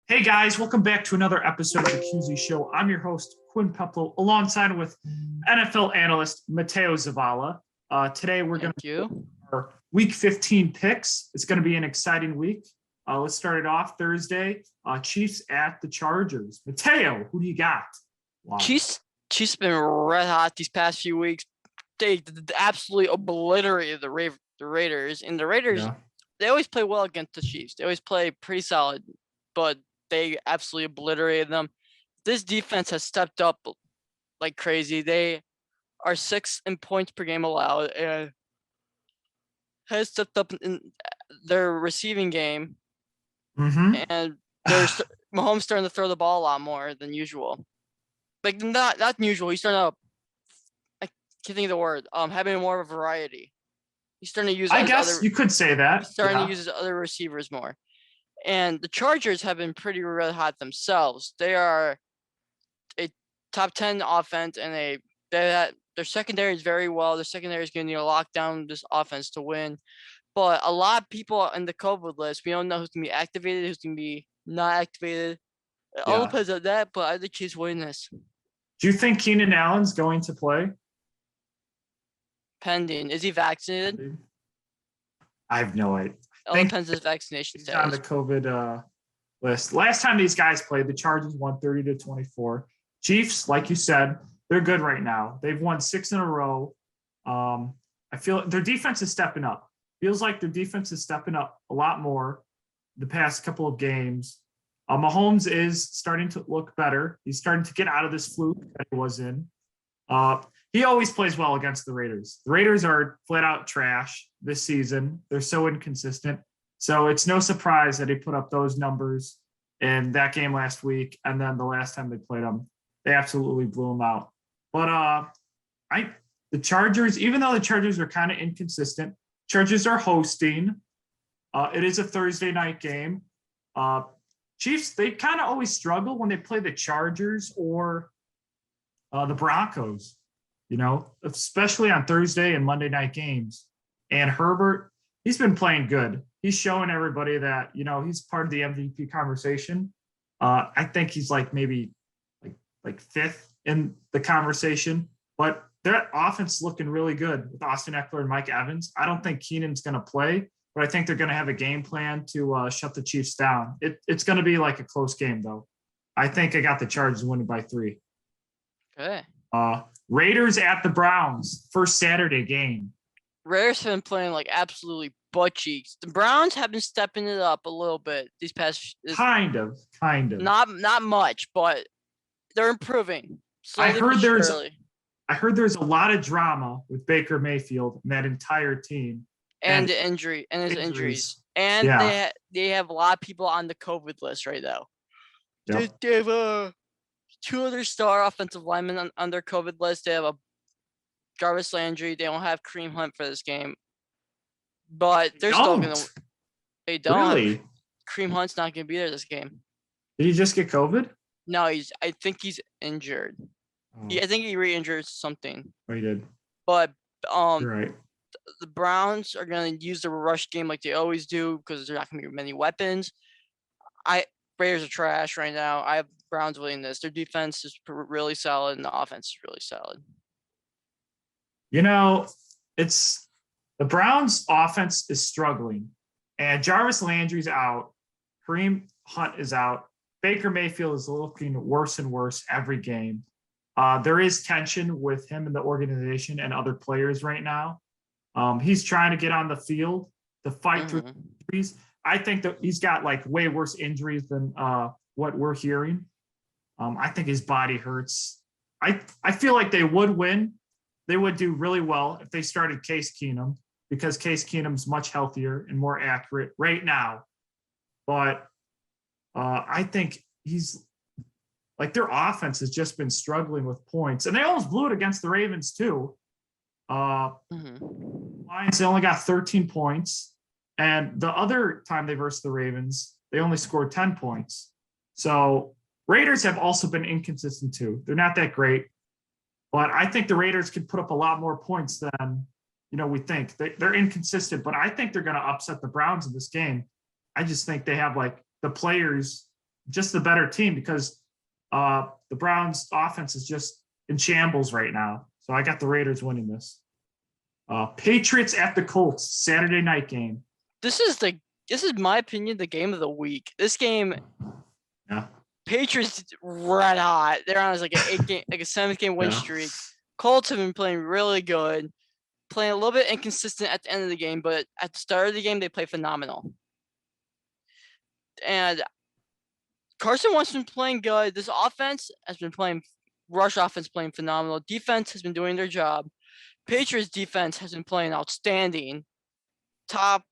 Hey guys, welcome back to another episode of the QZ Show. I'm your host, Quinn Peplo, alongside with NFL analyst Matteo Zavala. Today we're going Thank to you. do our Week 15 picks. It's going to be an exciting week. Let's start it off Thursday. Chiefs at the Chargers. Matteo, who do you got? Wow. Chiefs been red hot these past few weeks. They absolutely obliterated the Raiders, and the Raiders they always play well against the Chiefs. They always play pretty solid, but they absolutely obliterated them. This defense has stepped up like crazy. They are 6th in points per game allowed, and has stepped up in their receiving game. And there's Mahomes starting to throw the ball a lot more than usual. Like not usual. He's starting to, I can't think of the word. Having more of a variety. He's starting to use. I guess you could say that. He's starting to use his other receivers more. And the Chargers have been pretty red hot themselves. They are a top 10 offense, and their secondary is very well. Their secondary is going to lock down this offense to win. But a lot of people in the COVID list, we don't know who's going to be activated, who's going to be not activated. It all depends on that, but I think Chiefs win this. Do you think Keenan Allen's going to play? Pending. Is he vaccinated? I have no idea. It all depends on his vaccination status. On the COVID list. Last time these guys played, the Chargers won 30-24. Chiefs, like you said, they're good right now. They've won 6 in a row. I feel their defense is stepping up. Feels like their defense is stepping up a lot more the past couple of games. Mahomes is starting to look better. He's starting to get out of this fluke that he was in. He always plays well against the Raiders. The Raiders are flat out trash this season. They're so inconsistent. So it's no surprise that he put up those numbers in that game last week. And then the last time they played them, they absolutely blew them out. But the Chargers, even though the Chargers are kind of inconsistent, Chargers are hosting. It is a Thursday night game. Chiefs, they kind of always struggle when they play the Chargers or the Broncos, especially on Thursday and Monday night games. And Herbert, he's been playing good. He's showing everybody that, he's part of the MVP conversation. I think he's maybe fifth in the conversation, but their offense looking really good with Austin Eckler and Mike Evans. I don't think Keenan's going to play, but I think they're going to have a game plan to shut the Chiefs down. It's going to be like a close game, though. I think I got the Chargers winning by 3. Okay. Raiders at the Browns, first Saturday game. Raiders have been playing absolutely butt cheeks. The Browns have been stepping it up a little bit these past. Kind of. Not much, but they're improving. I heard there's a lot of drama with Baker Mayfield and that entire team. And his injuries. And they have a lot of people on the COVID list right now. Yep. They have 2 other star offensive linemen on their COVID list. They have a Jarvis Landry. They don't have Kareem Hunt for this game. But they're still going to – they don't. Really? Kareem Hunt's not going to be there this game. Did he just get COVID? No, I think he's injured. Oh. I think he re-injured something. Oh, he did. But you're right. The Browns are going to use the rush game like they always do because there's not going to be many weapons. Raiders are trash right now. I have Browns winning this. Their defense is really solid and the offense is really solid. It's the Browns' offense is struggling, and Jarvis Landry's out. Kareem Hunt is out. Baker Mayfield is looking worse and worse every game. There is tension with him and the organization and other players right now. He's trying to get on the field to fight through injuries. I think that he's got way worse injuries than what we're hearing. I think his body hurts. I feel like they would win. They would do really well if they started Case Keenum because Case Keenum's much healthier and more accurate right now. But I think he's their offense has just been struggling with points, and they almost blew it against the Ravens too. Lions, they only got 13 points, and the other time they versed the Ravens, they only scored 10 points. So Raiders have also been inconsistent too. They're not that great, but I think the Raiders could put up a lot more points than we think. They're inconsistent, but I think they're going to upset the Browns in this game. I just think they have the players just the better team because the Browns offense is just in shambles right now. So I got the Raiders winning this. Patriots at the Colts, Saturday night game. This is my opinion, the game of the week. This game, yeah. Patriots red hot. They're on like a 7th-game win streak. Colts have been playing really good, playing a little bit inconsistent at the end of the game, but at the start of the game they play phenomenal. And Carson Wentz has been playing good. This offense has been playing rush offense, playing phenomenal. Defense has been doing their job. Patriots defense has been playing outstanding. Top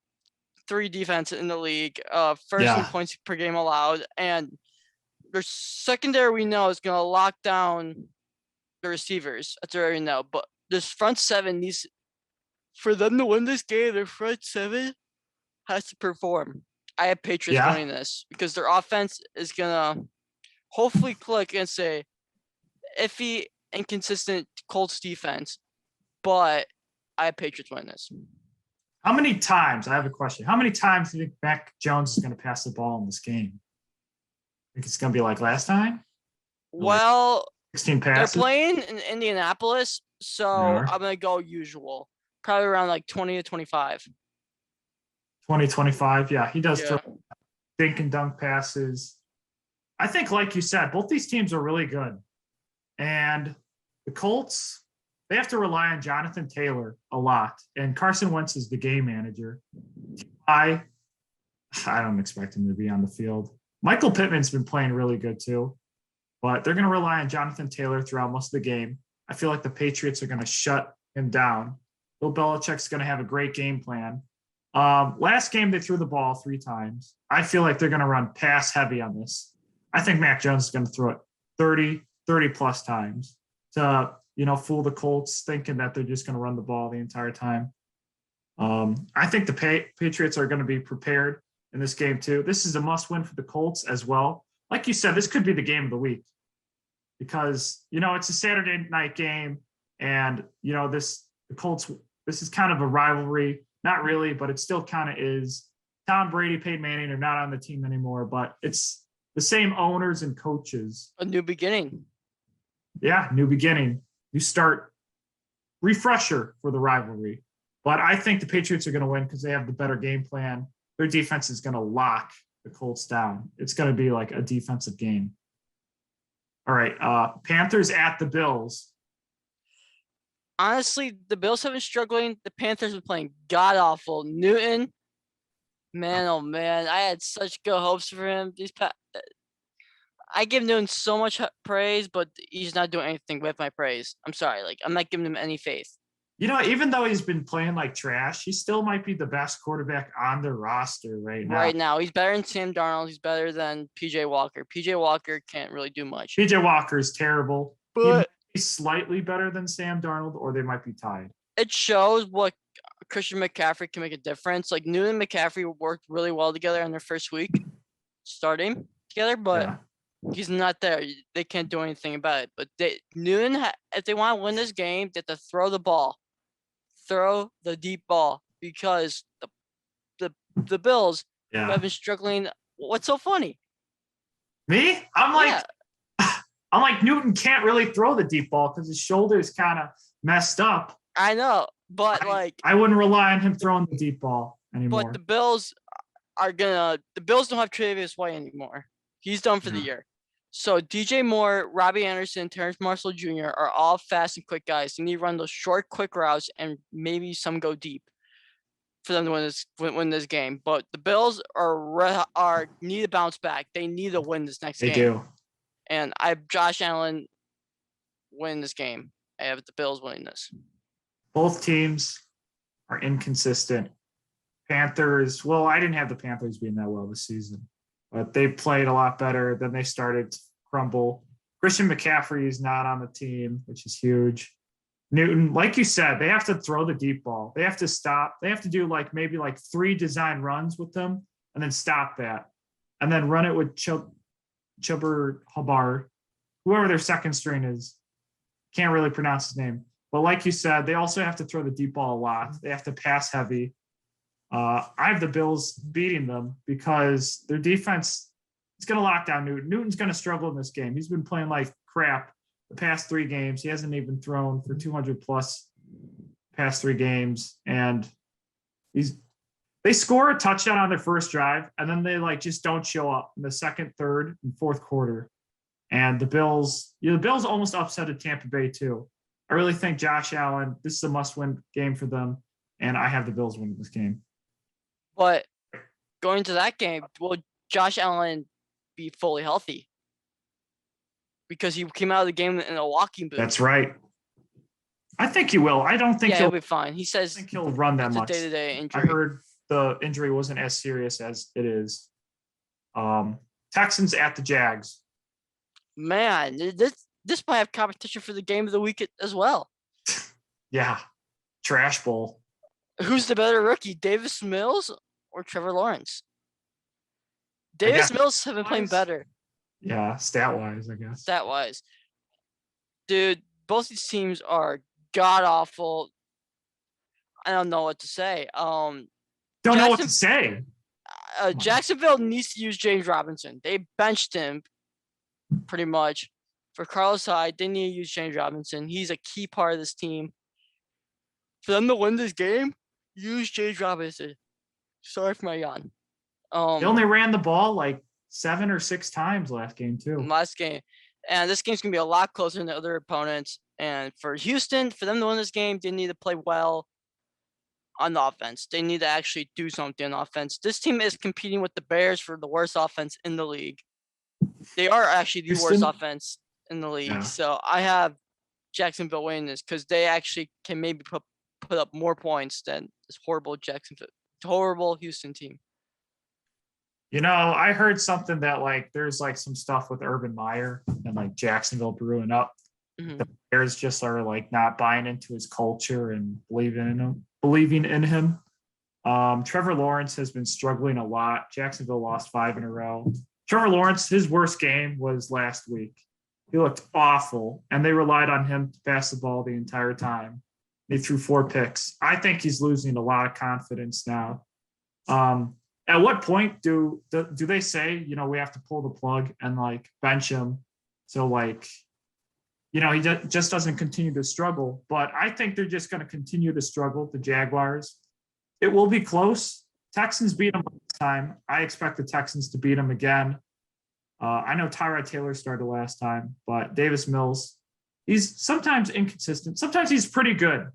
3 defense in the league. First in points per game allowed. And their secondary we know is going to lock down the receivers. That's what we know. But this front 7 needs, for them to win this game, their front 7 has to perform. I have Patriots winning this because their offense is going to hopefully click against a iffy, inconsistent Colts defense. But I have Patriots winning this. How many times? I have a question. How many times do you think Mac Jones is going to pass the ball in this game? Think it's going to be like last time? Well, 16 passes? They're playing in Indianapolis, so I'm going to go usual. Probably around like 20 to 25. 20, 25. Yeah, he does throw dink and dunk passes. I think, like you said, both these teams are really good. And the Colts, they have to rely on Jonathan Taylor a lot. And Carson Wentz is the game manager. I don't expect him to be on the field. Michael Pittman's been playing really good too. But they're going to rely on Jonathan Taylor throughout most of the game. I feel like the Patriots are going to shut him down. Bill Belichick's going to have a great game plan. Last game, they threw the ball 3 times. I feel like they're going to run pass heavy on this. I think Mac Jones is going to throw it 30 plus times to, fool the Colts thinking that they're just going to run the ball the entire time. I think the Patriots are going to be prepared in this game too. This is a must win for the Colts as well. Like you said, this could be the game of the week because, it's a Saturday night game and, the Colts, this is kind of a rivalry. Not really, but it still kind of is. Tom Brady, Peyton Manning are not on the team anymore, but it's the same owners and coaches. A new beginning. Yeah, new beginning. You start refresher for the rivalry. But I think the Patriots are going to win because they have the better game plan. Their defense is going to lock the Colts down. It's going to be like a defensive game. All right, Panthers at the Bills. Honestly, the Bills have been struggling. The Panthers have been playing god-awful. Newton, man, oh man, I had such good hopes for him. I give Newton so much praise, but he's not doing anything with my praise. I'm sorry. I'm not giving him any faith. Even though he's been playing like trash, he still might be the best quarterback on the roster right now. Right now, he's better than Sam Darnold. He's better than P.J. Walker. P.J. Walker can't really do much. P.J. Walker is terrible. But he's slightly better than Sam Darnold, or they might be tied. It shows what Christian McCaffrey can make a difference. Like Newton and McCaffrey worked really well together in their first week starting together, but he's not there. They can't do anything about it. But Newton, if they want to win this game, they have to throw the ball. Throw the deep ball because the Bills have been struggling. What's so funny? Me? I'm like Newton can't really throw the deep ball because his shoulder is kind of messed up. I know, but I wouldn't rely on him throwing the deep ball anymore. But the Bills don't have Travis White anymore. He's done for the year. So DJ Moore, Robbie Anderson, Terrence Marshall Jr. are all fast and quick guys. You need to run those short, quick routes and maybe some go deep for them to win this game. But the Bills need to bounce back. They need to win this next game. They do. And I have Josh Allen win this game. I have the Bills winning this. Both teams are inconsistent. Panthers, well, I didn't have the Panthers being that well this season, but they played a lot better. Then they started to crumble. Christian McCaffrey is not on the team, which is huge. Newton, like you said, they have to throw the deep ball. They have to stop. They have to do maybe 3 design runs with them and then stop that. And then run it with Chuba Hubbard, whoever their second string is. Can't really pronounce his name. But like you said, they also have to throw the deep ball a lot. They have to pass heavy. I have the Bills beating them because their defense He's going to lock down Newton. Newton's going to struggle in this game. He's been playing like crap the past 3 games. He hasn't even thrown for 200 plus past 3 games. And they score a touchdown on their first drive, and then they like just don't show up in the second, third, and fourth quarter. And the Bills almost upsetted Tampa Bay too. I really think Josh Allen, this is a must-win game for them, and I have the Bills winning this game. But going to that game, will Josh Allen be fully healthy? Because he came out of the game in a walking boot. That's right. I think he will. I don't think he'll be fine. He says I think he'll run that much. It's a day-to-day injury. I heard the injury wasn't as serious as it is. Texans at the Jags. Man, this might have competition for the game of the week as well. Yeah. Trash bowl. Who's the better rookie, Davis Mills or Trevor Lawrence? Davis Mills have been playing better. Yeah, stat-wise, I guess. Stat-wise. Dude, both these teams are god-awful. I don't know what to say. Don't know what to say. Jacksonville needs to use James Robinson. They benched him pretty much. For Carlos Hyde, they need to use James Robinson. He's a key part of this team. For them to win this game, use James Robinson. Sorry for my yawn. They only ran the ball like 7 or 6 times last game too. Last game. And this game's going to be a lot closer than the other opponents. And for Houston, for them to win this game, they need to play well on the offense. They need to actually do something on offense. This team is competing with the Bears for the worst offense in the league. They are actually the worst offense in the league. Yeah. So I have Jacksonville winning this because they actually can maybe put up more points than this horrible Houston team. You know, I heard something that like there's like some stuff with Urban Meyer and like Jacksonville brewing up. Mm-hmm. The Bears just are like not buying into his culture and believing in him. Trevor Lawrence has been struggling a lot. Jacksonville lost 5 in a row. Trevor Lawrence, his worst game was last week. He looked awful, and they relied on him to pass the ball the entire time. They threw 4 picks. I think he's losing a lot of confidence now. At what point do they say, you know, we have to pull the plug and like bench him? So like, you know, he just doesn't continue to struggle. But I think they're just going to continue to struggle, the Jaguars. It will be close. Texans beat them last time. I expect the Texans to beat them again. I know Tyrod Taylor started last time, but Davis Mills, he's sometimes inconsistent. Sometimes he's pretty good.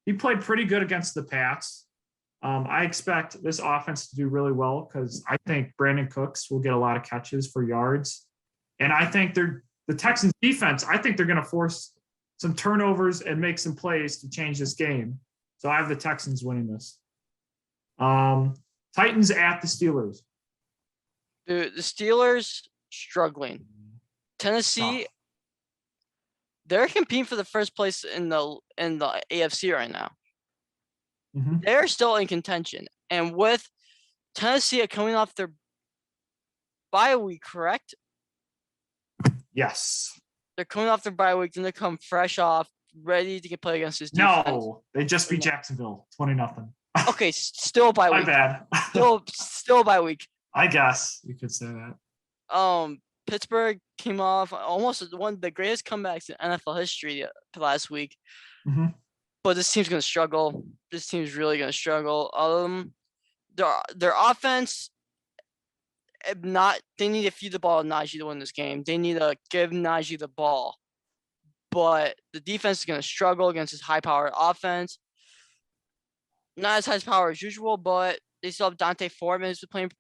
He played pretty good against the Pats. I expect this offense to do really well because I think Brandon Cooks will get a lot of catches for yards. And I think the Texans defense, I think they're going to force some turnovers and make some plays to change this game. So I have the Texans winning this. Titans at the Steelers. The Steelers struggling. Tennessee, they're competing for the first place in the AFC right now. Mm-hmm. They're still in contention. And with Tennessee coming off their bye week, correct? Yes. They're coming off their bye week, and they come fresh off, ready to play against this defense. No, they just beat Jacksonville, 20-0. Okay, still bye week. My bad. still bye week. I guess you could say that. Pittsburgh came off almost one of the greatest comebacks in NFL history last week. Mm-hmm. But this team's going to struggle. This team's really going to struggle. Their offense, they need to feed the ball to Najee to win this game. They need to give Najee the ball. But the defense is going to struggle against this high-powered offense. Not as high power as usual, but they still have Dante Foreman who's been playing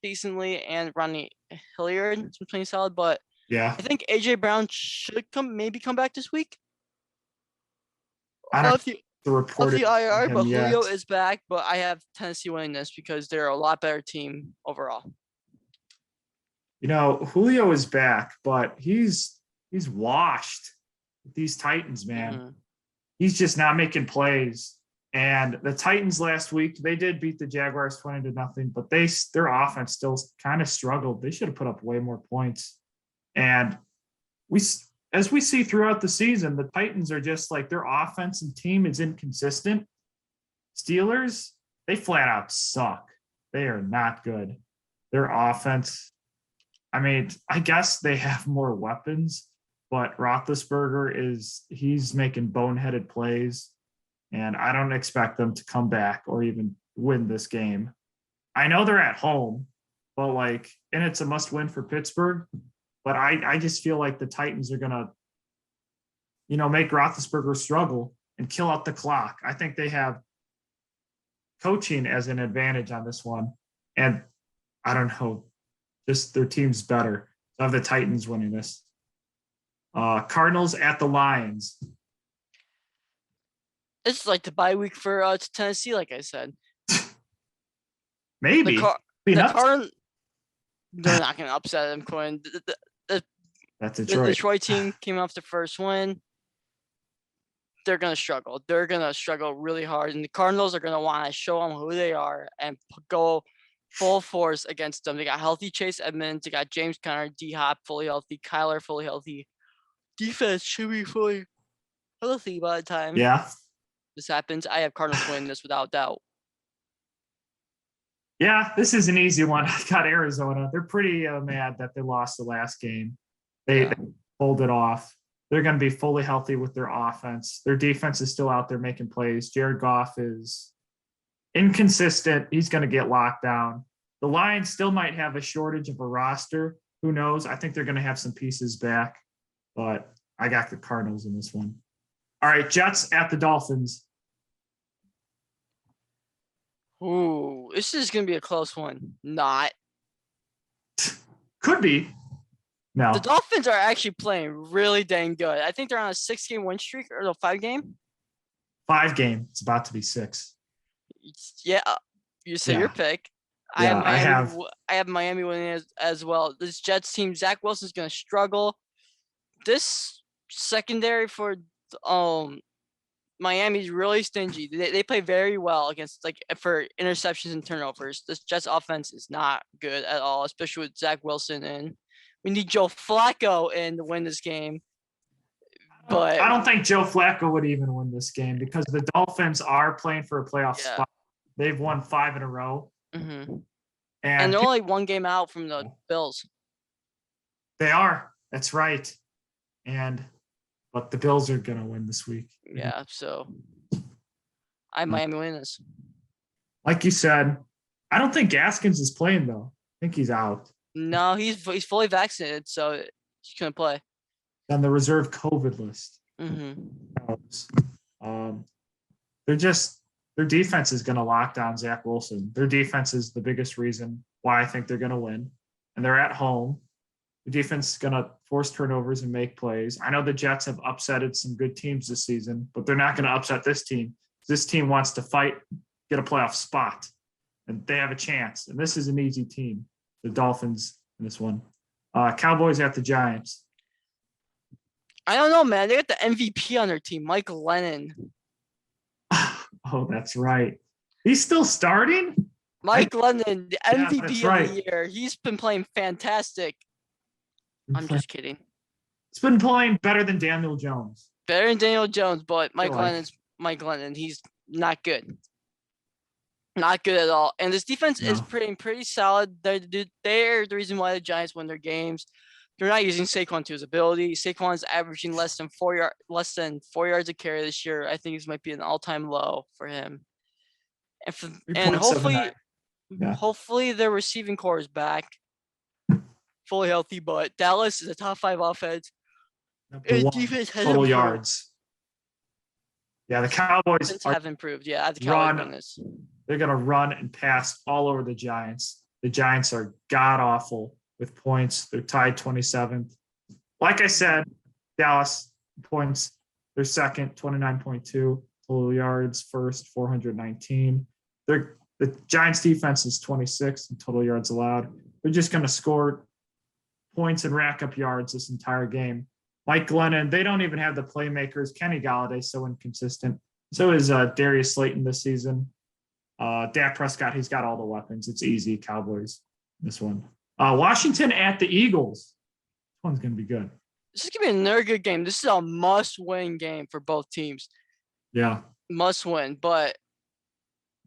decently, and Ronnie Hilliard has been playing solid. But yeah, I think AJ Brown should come back this week. I don't know the report of the IR, but Julio is back. But I have Tennessee winning this because they're a lot better team overall. You know, Julio is back, but he's washed with these Titans, man. Mm-hmm. He's just not making plays. And the Titans last week, they did beat the Jaguars 20-0, but their offense still kind of struggled. They should have put up way more points. And as we see throughout the season, the Titans are just like their offense and team is inconsistent. Steelers, they flat out suck. They are not good. Their offense, I mean, I guess they have more weapons, but Roethlisberger he's making boneheaded plays, and I don't expect them to come back or even win this game. I know they're at home, but and it's a must win for Pittsburgh. But I just feel like the Titans are gonna, make Roethlisberger struggle and kill out the clock. I think they have coaching as an advantage on this one, and I don't know, just their team's better. I have the Titans winning this. Cardinals at the Lions. It's like the bye week for Tennessee, like I said. Maybe. The Cardinals, they're not going to upset them, Quinn. That's the Detroit team came off the first win. They're going to struggle. They're going to struggle really hard. And the Cardinals are going to want to show them who they are and go full force against them. They got healthy Chase Edmonds. They got James Conner, D-Hop fully healthy, Kyler fully healthy. Defense should be fully healthy by the time this happens. I have Cardinals win this without doubt. Yeah, this is an easy one. I got Arizona. They're pretty mad that they lost the last game. They pulled it off. They're going to be fully healthy with their offense. Their defense is still out there making plays. Jared Goff is inconsistent. He's going to get locked down. The Lions still might have a shortage of a roster. Who knows? I think they're going to have some pieces back, but I got the Cardinals in this one. All right, Jets at the Dolphins. Ooh, this is going to be a close one. Not. Could be. No. The Dolphins are actually playing really dang good. I think they're on a 6-game win streak or a 5-game. 5-game. It's about to be 6. Yeah, you say your pick. Yeah, I have Miami winning as well. This Jets team, Zach Wilson's going to struggle. This secondary for Miami's really stingy. They play very well against for interceptions and turnovers. This Jets offense is not good at all, especially with Zach Wilson in. We need Joe Flacco in to win this game. But I don't think Joe Flacco would even win this game because the Dolphins are playing for a playoff spot. They've won 5 in a row. Mm-hmm. And they're only 1 game out from the Bills. They are. That's right. But the Bills are going to win this week. Yeah, so I Miami win this. Like you said, I don't think Gaskins is playing, though. I think he's out. No, he's fully vaccinated, so he's going to play. On the reserve COVID list. Mm-hmm. Their defense is going to lock down Zach Wilson. Their defense is the biggest reason why I think they're going to win. And they're at home. The defense is going to force turnovers and make plays. I know the Jets have upsetted some good teams this season, but they're not going to upset this team. This team wants to fight, get a playoff spot, and they have a chance. And this is an easy team, the Dolphins in this one. Cowboys at the Giants. I don't know, man. They got the MVP on their team, Mike Lennon. Oh, that's right. He's still starting? Mike Lennon, the MVP of the year. He's been playing fantastic. I'm just kidding. He's been playing better than Daniel Jones. Better than Daniel Jones, but Mike Lennon's Mike Lennon. He's not good. Not good at all. And this defense is pretty solid. They're the reason why the Giants win their games. They're not using Saquon to his ability. Saquon's averaging less than 4 yards a carry this year. I think this might be an all-time low for him. And hopefully their receiving core is back, fully healthy. But Dallas is a top 5 offense. Defense has total yards. Yeah, the Cowboys have improved. Yeah, the Cowboys. They're going to run and pass all over the Giants. The Giants are god-awful with points. They're tied 27th. Like I said, Dallas points, they're second, 29.2. Total yards first, 419. The Giants defense is 26th in total yards allowed. They're just going to score points and rack up yards this entire game. Mike Glennon, they don't even have the playmakers. Kenny Galladay's so inconsistent. So is Darius Slayton this season. Dak Prescott, he's got all the weapons. It's easy, Cowboys, this one. Washington at the Eagles. This one's going to be good. This is going to be another good game. This is a must-win game for both teams. Yeah. Must win. But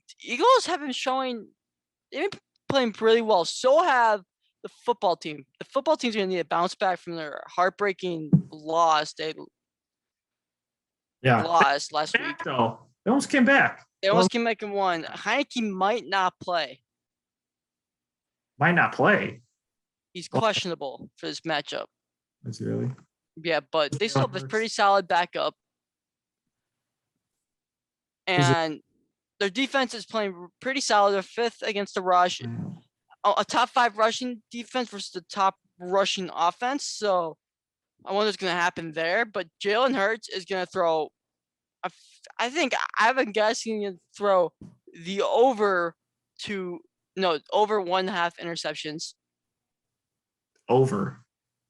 the Eagles have been they've been playing pretty well. So have the football team. The football team's going to need a bounce back from their heartbreaking loss they lost last week. Though. They almost came back. They almost came back and won. Heineke might not play. Might not play. He's questionable for this matchup. Is he really? Yeah, but they still have a pretty solid backup. And their defense is playing pretty solid. They're 5th against the rush. A top 5 rushing defense versus the top rushing offense. So I wonder what's going to happen there. But Jalen Hurts is going to throw, I think I've been guessing to throw the over 1.5 interceptions. Over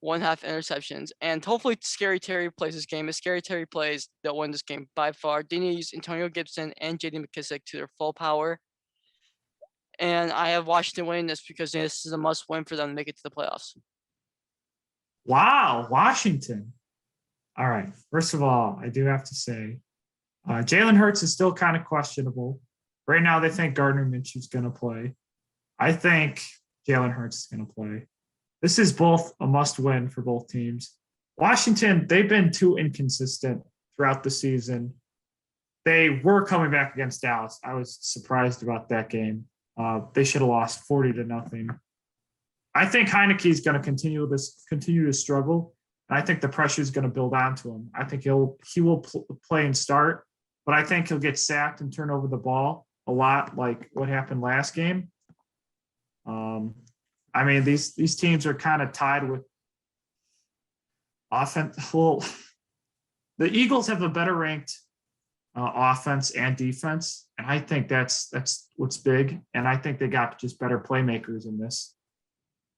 1.5 interceptions. And hopefully Scary Terry plays this game. If Scary Terry plays, they'll win this game by far. They need to use Antonio Gibson and J.D. McKissick to their full power. And I have Washington winning this because this is a must-win for them to make it to the playoffs. Wow, Washington. All right. First of all, I do have to say, Jalen Hurts is still kind of questionable. Right now, they think Gardner Minshew's going to play. I think Jalen Hurts is going to play. This is both a must-win for both teams. Washington, they've been too inconsistent throughout the season. They were coming back against Dallas. I was surprised about that game. They should have lost 40-0. I think Heineke is going to continue to struggle. And I think the pressure is going to build onto him. I think he will play and start, but I think he'll get sacked and turn over the ball a lot, like what happened last game. I mean, these teams are kind of tied with offense. Well, the Eagles have a better ranked offense and defense, and I think that's what's big. And I think they got just better playmakers in this.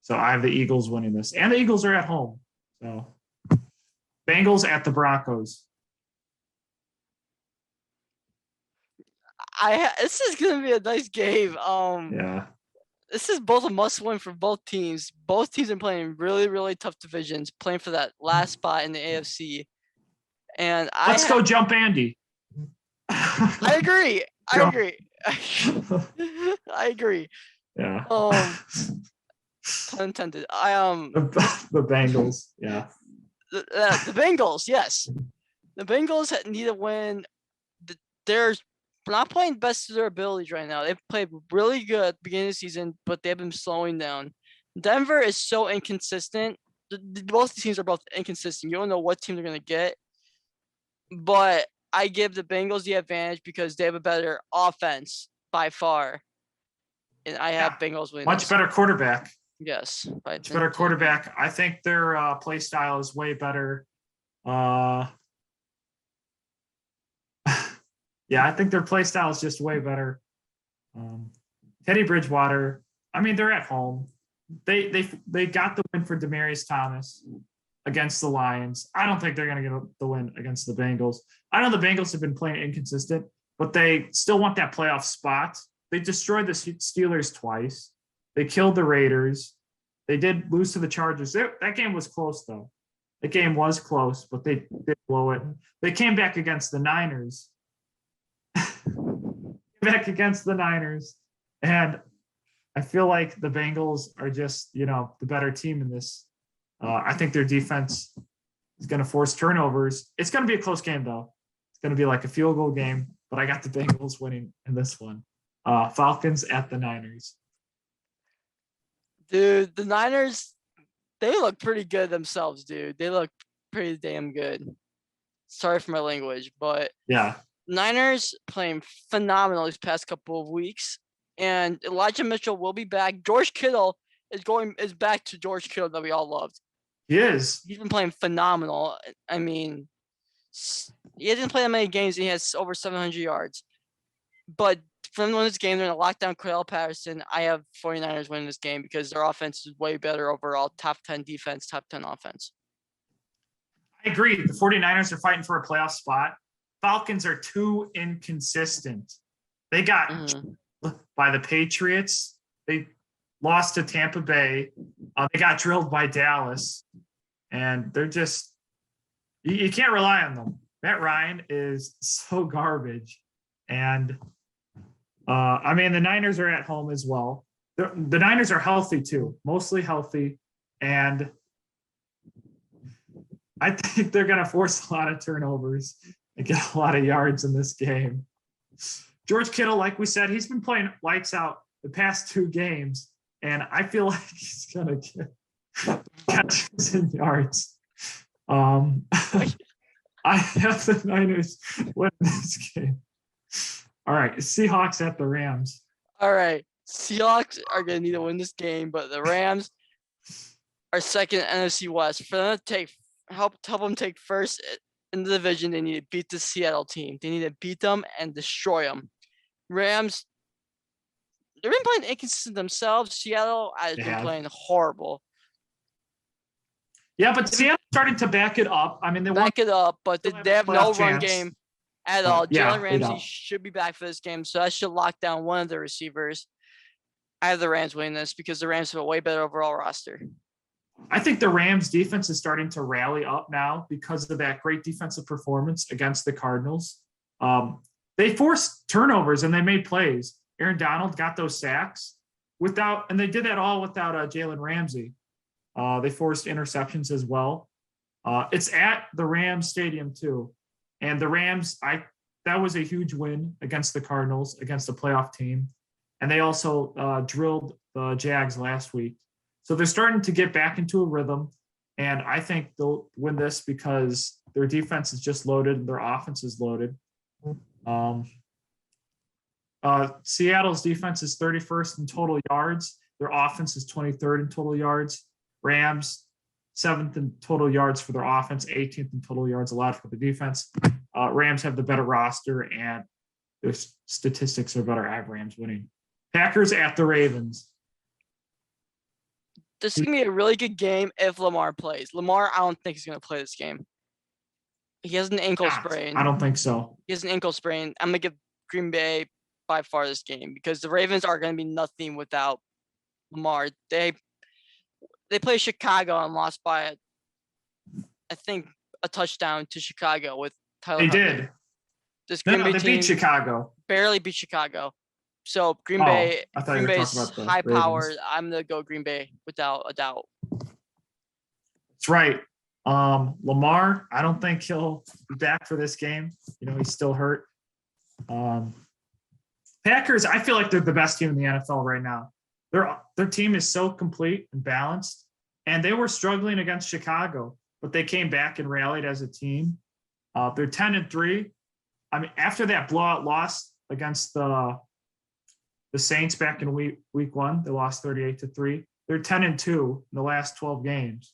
So I have the Eagles winning this, and the Eagles are at home. So Bengals at the Broncos. This is gonna be a nice game. Yeah. This is both a must-win for both teams. Both teams are playing really, really tough divisions, playing for that last spot in the AFC. And Let's go jump Andy. I agree. I agree. Yeah. Pun intended. The Bengals. Yeah. The Bengals. Yes, the Bengals need to win. They're not playing best of their abilities right now. They've played really good at the beginning of the season, but they've been slowing down. Denver is so inconsistent. Both teams are both inconsistent. You don't know what team they're going to get. But I give the Bengals the advantage because they have a better offense by far. And I have Bengals winning. Much better quarterback. Yes. Much better quarterback. I think their play style is way better. Yeah, I think their play style is just way better. Teddy Bridgewater, I mean, they're at home. They got the win for Demaryius Thomas against the Lions. I don't think they're going to get the win against the Bengals. I know the Bengals have been playing inconsistent, but they still want that playoff spot. They destroyed the Steelers twice. They killed the Raiders. They did lose to the Chargers. That game was close, though. The game was close, but they did blow it. They came back against the Niners. And I feel like the Bengals are just, the better team in this. I think their defense is going to force turnovers. It's going to be a close game, though. It's going to be like a field goal game, but I got the Bengals winning in this one. Falcons at the Niners. Dude, the Niners, they look pretty good themselves, dude. They look pretty damn good. Sorry for my language, but yeah. Niners playing phenomenal these past couple of weeks, and Elijah Mitchell will be back. George Kittle is back to George Kittle that we all loved. He is. He's been playing phenomenal. I mean, he hasn't played that many games. He has over 700 yards. But from this game, they're going to lock down Cordell Patterson. I have 49ers winning this game because their offense is way better overall. Top 10 defense, top 10 offense. I agree. The 49ers are fighting for a playoff spot. Falcons are too inconsistent. They got by the Patriots. They lost to Tampa Bay. They got drilled by Dallas. And they're just – you can't rely on them. Matt Ryan is so garbage. And, the Niners are at home as well. The Niners are healthy too, mostly healthy. And I think they're going to force a lot of turnovers and get a lot of yards in this game. George Kittle, like we said, he's been playing lights out the past 2 games, and I feel like he's going to get catches and yards. I have the Niners win this game. All right, Seahawks at the Rams. All right, Seahawks are going to need to win this game, but the Rams are second NFC West. For them to help them take first in the division, they need to beat the Seattle team. They need to beat them and destroy them. Rams, they've been playing inconsistent themselves. Seattle has been playing horrible. Yeah, but Seattle's starting to back it up. I mean, they back it up, but they have no run game at all. Yeah, Jalen Ramsey should be back for this game, so that should lock down one of the receivers. I have the Rams winning this because the Rams have a way better overall roster. I think the Rams defense is starting to rally up now because of that great defensive performance against the Cardinals. They forced turnovers and they made plays. Aaron Donald got those sacks and they did that all without Jalen Ramsey. They forced interceptions as well. It's at the Rams stadium too. And the Rams, that was a huge win against the Cardinals, against a playoff team. And they also drilled the Jags last week. So they're starting to get back into a rhythm. And I think they'll win this because their defense is just loaded and their offense is loaded. Seattle's defense is 31st in total yards. Their offense is 23rd in total yards. Rams, 7th in total yards for their offense, 18th in total yards allowed for the defense. Rams have the better roster and their statistics are better. I have Rams winning. Packers at the Ravens. This is going to be a really good game if Lamar plays. Lamar, I don't think he's going to play this game. He has an ankle sprain. I don't think so. He has an ankle sprain. I'm going to give Green Bay by far this game because the Ravens are going to be nothing without Lamar. They played Chicago and lost by, I think, a touchdown to Chicago with Tyler They Huntley. did. This Green Bay they team beat Chicago. barely beat Chicago. So Green Bay's high power. I'm going to go Green Bay without a doubt. That's right. Lamar, I don't think he'll be back for this game. He's still hurt. Packers, I feel like they're the best team in the NFL right now. Their team is so complete and balanced, and they were struggling against Chicago, but they came back and rallied as a team. They're 10-3. I mean, after that blowout loss against the Saints back in week 1, they lost 38-3. They're 10-2 in the last 12 games.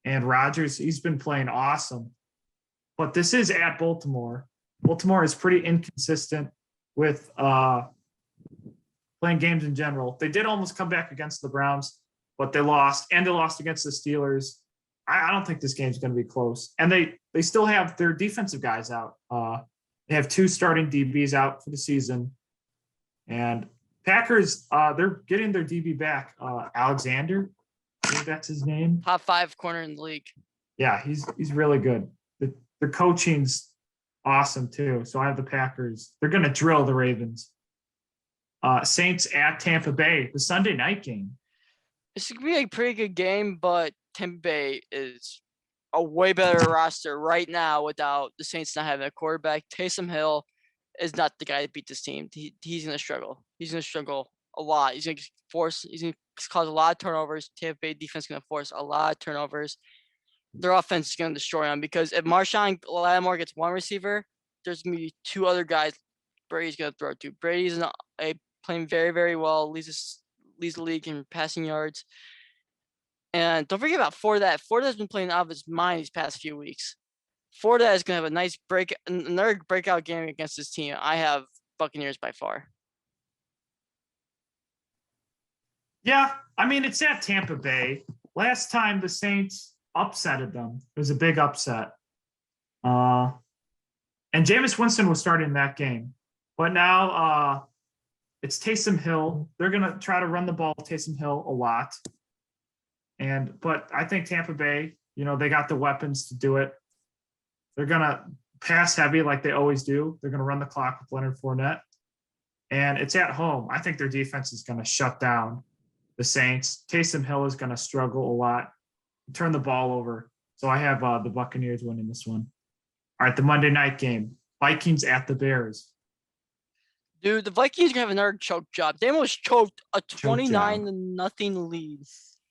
And Rodgers, he's been playing awesome. But this is at Baltimore. Baltimore is pretty inconsistent with playing games in general. They did almost come back against the Browns, but they lost. And they lost against the Steelers. I don't think this game's going to be close. And they still have their defensive guys out. They have 2 starting DBs out for the season. And Packers, they're getting their DB back. Alexander, I think that's his name. Top 5 corner in the league. Yeah, he's really good. The coaching's awesome too. So I have the Packers. They're going to drill the Ravens. Saints at Tampa Bay, the Sunday night game. This could be a pretty good game, but Tampa Bay is a way better roster right now without the Saints not having a quarterback. Taysom Hill is not the guy to beat this team. He's going to struggle. He's going to struggle a lot. He's going to cause a lot of turnovers. Tampa Bay defense is going to force a lot of turnovers. Their offense is going to destroy them because if Marshawn Lattimore gets one receiver, there's going to be 2 other guys Brady's going to throw to. Brady's playing very, very well, leads the league in passing yards. And don't forget about Fournette. Fournette's been playing out of his mind these past few weeks. Fournette is going to have a nice another breakout game against this team. I have Buccaneers by far. Yeah, I mean, it's at Tampa Bay. Last time the Saints upsetted them. It was a big upset. And Jameis Winston was starting that game. But now it's Taysom Hill. They're going to try to run the ball with Taysom Hill a lot. But I think Tampa Bay, they got the weapons to do it. They're going to pass heavy like they always do. They're going to run the clock with Leonard Fournette. And it's at home. I think their defense is going to shut down the Saints. Taysom Hill is going to struggle a lot, turn the ball over. So I have the Buccaneers winning this one. All right, the Monday night game, Vikings at the Bears. Dude, the Vikings are gonna have another choke job. They almost choked a 29-0 lead.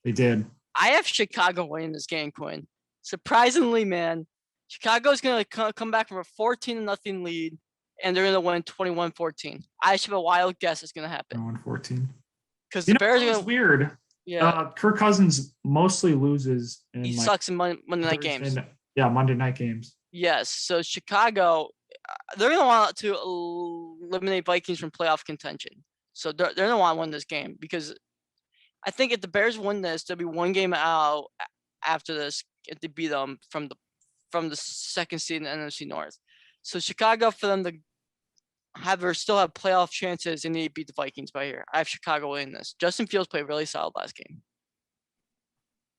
They did. I have Chicago winning this game, Quinn. Surprisingly, man, Chicago's gonna come back from a 14-0 lead, and they're gonna win 21-14. I should have a wild guess it's gonna happen. 21-14. Because the Bears are gonna. Weird. Yeah. Kirk Cousins mostly loses. He sucks in Monday night games. Yeah, Monday night games. Yes. So Chicago, they're gonna want to eliminate Vikings from playoff contention. So they're gonna want to win this game because I think if the Bears win this, they'll be one game out after this if they beat them from the second seed in the NFC North. So Chicago, for them to still have playoff chances, they need to beat the Vikings by here. I have Chicago winning this. Justin Fields played really solid last game.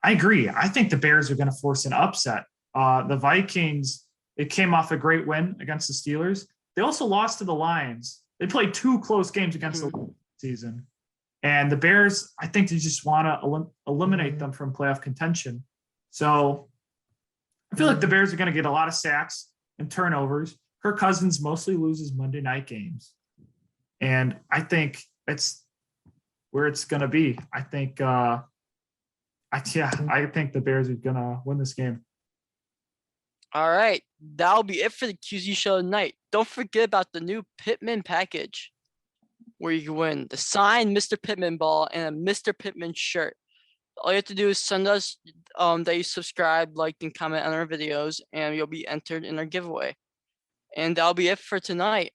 I agree. I think the Bears are going to force an upset. The Vikings, it came off a great win against the Steelers. They also lost to the Lions. They played 2 close games against the season. And the Bears, I think they just want to eliminate them from playoff contention. So I feel like the Bears are going to get a lot of sacks and turnovers. Kirk Cousins mostly loses Monday night games. And I think it's where it's going to be. I think I think the Bears are going to win this game. All right. That'll be it for the QZ show tonight. Don't forget about the new Pittman package where you can win the signed Mr. Pittman ball and a Mr. Pittman shirt. All you have to do is send us that you subscribe, liked, and comment on our videos, and you'll be entered in our giveaway. And that'll be it for tonight.